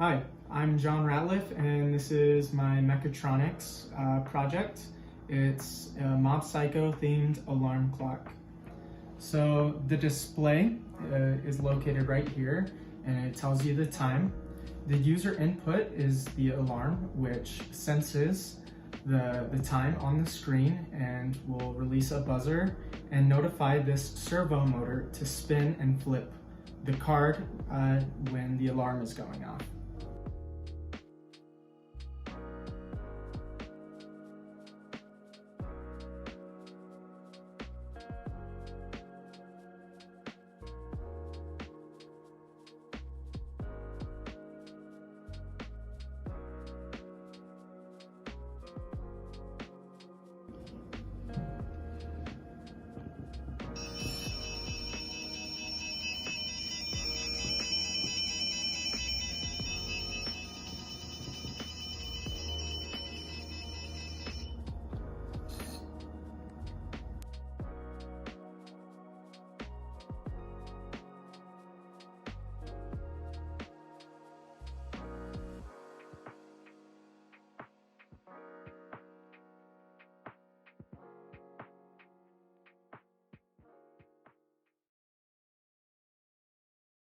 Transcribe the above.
Hi, I'm John Ratliff, and this is my mechatronics project. It's a Mob Psycho themed alarm clock. So the display is located right here, and it tells you the time. The user input is the alarm, which senses the time on the screen and will release a buzzer and notify this servo motor to spin and flip the card when the alarm is going off.